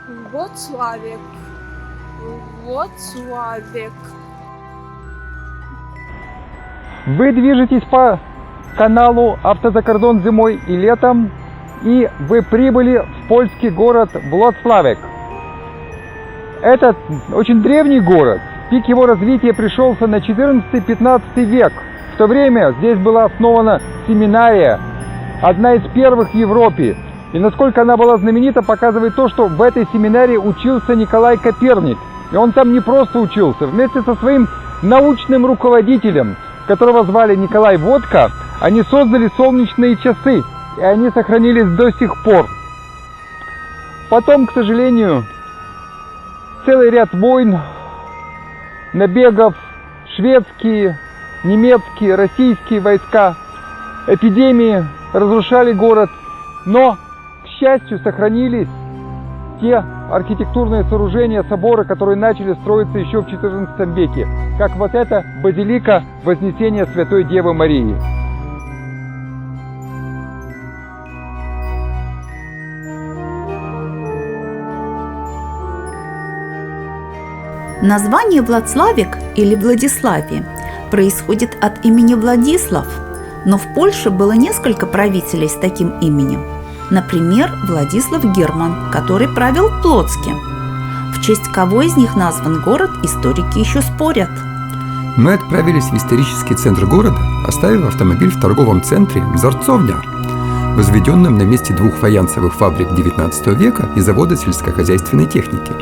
Вроцлавик. Вроцлавик. Вы движетесь по каналу «Автозакордон» зимой и летом, и вы прибыли в польский город Вроцлавик. Это очень древний город. Пик его развития пришелся на 14-15 век. В то время здесь была основана семинария, одна из первых в Европе. И насколько она была знаменита, показывает то, что в этой семинарии учился Николай Коперник. И он там не просто учился. Вместе со своим научным руководителем, которого звали Николай Водка, они создали солнечные часы. И они сохранились до сих пор. Потом, к сожалению, целый ряд войн, набегов, шведские, немецкие, российские войска, эпидемии разрушали город. Но, к счастью, сохранились те архитектурные сооружения, соборы, которые начали строиться еще в XIV веке, как вот эта базилика Вознесения Святой Девы Марии. Название Вроцлавик или Владиславия происходит от имени Владислав, но в Польше было несколько правителей с таким именем. Например, Владислав Герман, который правил в Плотске. В честь кого из них назван город, историки еще спорят. Мы отправились в исторический центр города, оставив автомобиль в торговом центре «Взорцовня», возведенном на месте двух фаянсовых фабрик XIX века и завода сельскохозяйственной техники.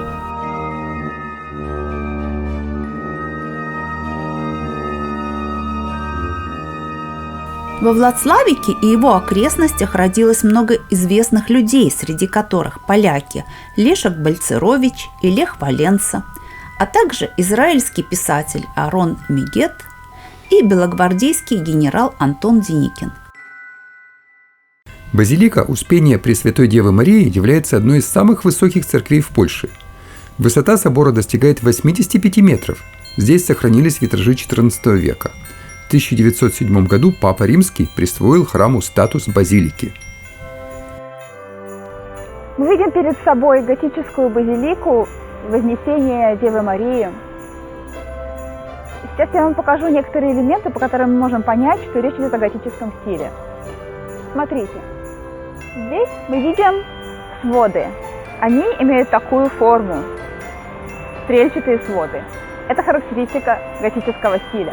Во Вроцлавике и его окрестностях родилось много известных людей, среди которых поляки Лешек Бальцерович и Лех Валенса, а также израильский писатель Арон Мегет и белогвардейский генерал Антон Деникин. Базилика Успения Пресвятой Девы Марии является одной из самых высоких церквей в Польше. Высота собора достигает 85 метров. Здесь сохранились витражи XIV века. В 1907 году Папа Римский присвоил храму статус базилики. Мы видим перед собой готическую базилику Вознесения Девы Марии. Сейчас я вам покажу некоторые элементы, по которым мы можем понять, что речь идет о готическом стиле. Смотрите, здесь мы видим своды. Они имеют такую форму, стрельчатые своды. Это характеристика готического стиля.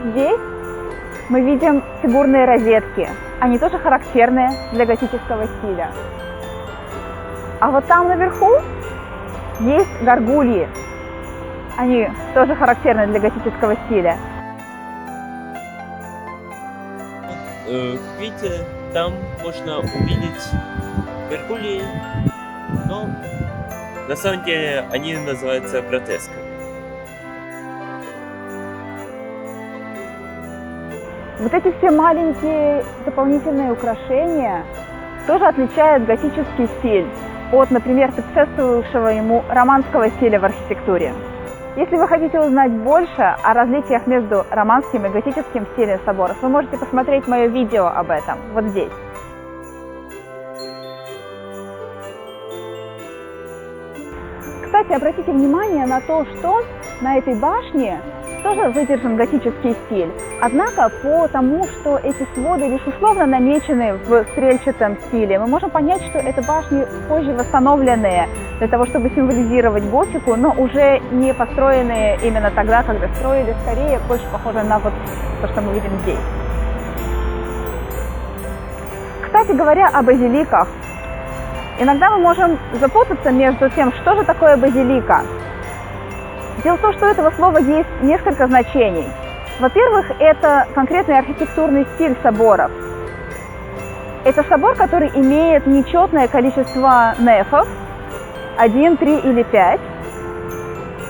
Здесь мы видим фигурные розетки. Они тоже характерны для готического стиля. А вот там наверху есть горгульи. Они тоже характерны для готического стиля. Видите, там можно увидеть горгульи, но на самом деле они называются гротесками. Вот эти все маленькие дополнительные украшения тоже отличают готический стиль от, например, предшествовавшего ему романского стиля в архитектуре. Если вы хотите узнать больше о различиях между романским и готическим стилем соборов, вы можете посмотреть мое видео об этом вот здесь. Кстати, обратите внимание на то, что на этой башне тоже выдержан готический стиль. Однако, по тому, что эти своды лишь условно намечены в стрельчатом стиле, мы можем понять, что это башни позже восстановленные для того, чтобы символизировать готику, но уже не построенные именно тогда, когда строили, скорее больше похоже на вот то, что мы видим здесь. Кстати говоря о базиликах, иногда мы можем запутаться между тем, что же такое базилика. Дело в том, что у этого слова есть несколько значений. Во-первых, это конкретный архитектурный стиль соборов. Это собор, который имеет нечетное количество нефов, 1, 3 или 5.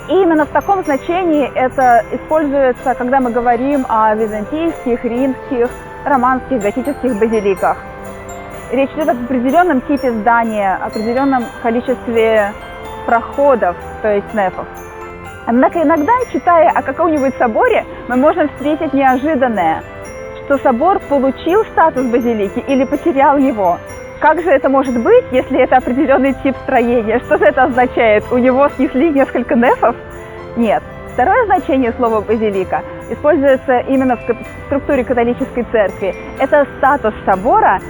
И именно в таком значении это используется, когда мы говорим о византийских, римских, романских, готических базиликах. Речь идет об определенном типе здания, определенном количестве проходов, то есть нефов. Однако иногда, читая о каком-нибудь соборе, мы можем встретить неожиданное, что собор получил статус базилики или потерял его. как же это может быть, если это определенный тип строения? Что же это означает? У него снесли несколько нефов? Нет. Второе значение слова «базилика» используется именно в структуре католической церкви. Это статус собора.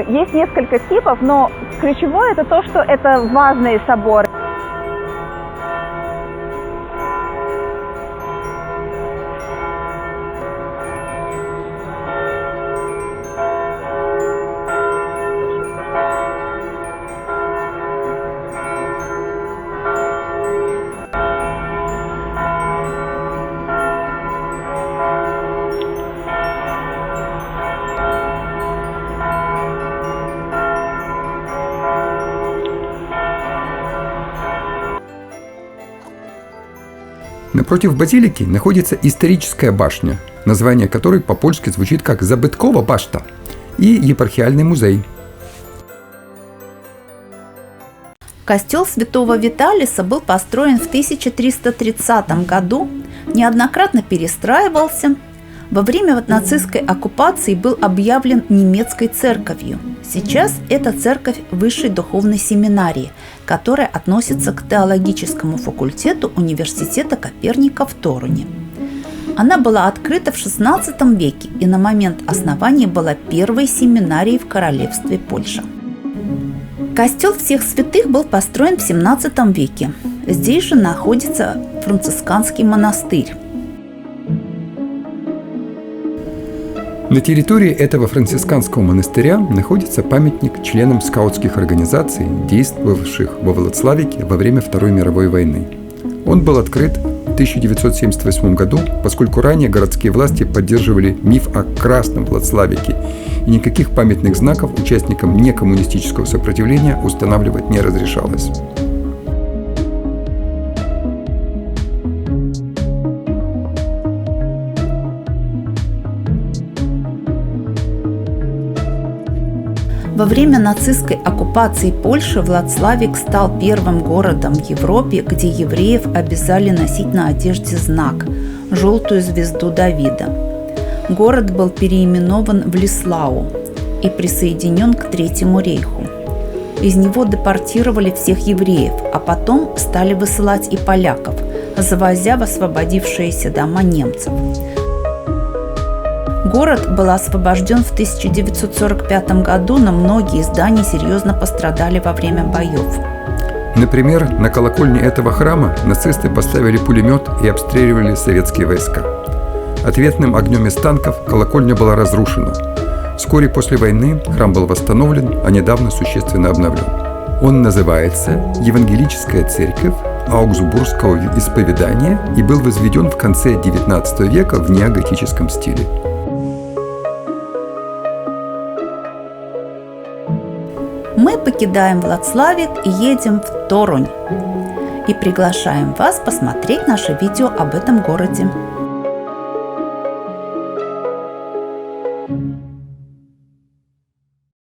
Есть несколько типов, но ключевое это то, что это важные соборы. Напротив базилики находится историческая башня, название которой по-польски звучит как «Забыткова башта», и епархиальный музей. Костел святого Виталиса был построен в 1330 году, неоднократно перестраивался. Во время нацистской оккупации был объявлен немецкой церковью. Сейчас это церковь высшей духовной семинарии, которая относится к теологическому факультету Университета Коперника в Торуне. Она была открыта в XVI веке и на момент основания была первой семинарией в королевстве Польша. Костел всех святых был построен в XVII веке. Здесь же находится францисканский монастырь. На территории этого францисканского монастыря находится памятник членам скаутских организаций, действовавших во Владславике во время Второй мировой войны. Он был открыт в 1978 году, поскольку ранее городские власти поддерживали миф о Красном Владславике, и никаких памятных знаков участникам некоммунистического сопротивления устанавливать не разрешалось. Во время нацистской оккупации Польши Владславик стал первым городом в Европе, где евреев обязали носить на одежде знак – желтую звезду Давида. Город был переименован в Лислау и присоединен к Третьему рейху. Из него депортировали всех евреев, а потом стали высылать и поляков, завозя в освободившиеся дома немцев. Город был освобожден в 1945 году, но многие здания серьезно пострадали во время боев. Например, на колокольне этого храма нацисты поставили пулемет и обстреливали советские войска. Ответным огнем из танков колокольня была разрушена. Вскоре после войны храм был восстановлен, а недавно существенно обновлен. Он называется «Евангелическая церковь Аугсбургского исповедания» и был возведен в конце XIX века в неоготическом стиле. Мы покидаем Владславик и едем в Торунь. И приглашаем вас посмотреть наше видео об этом городе.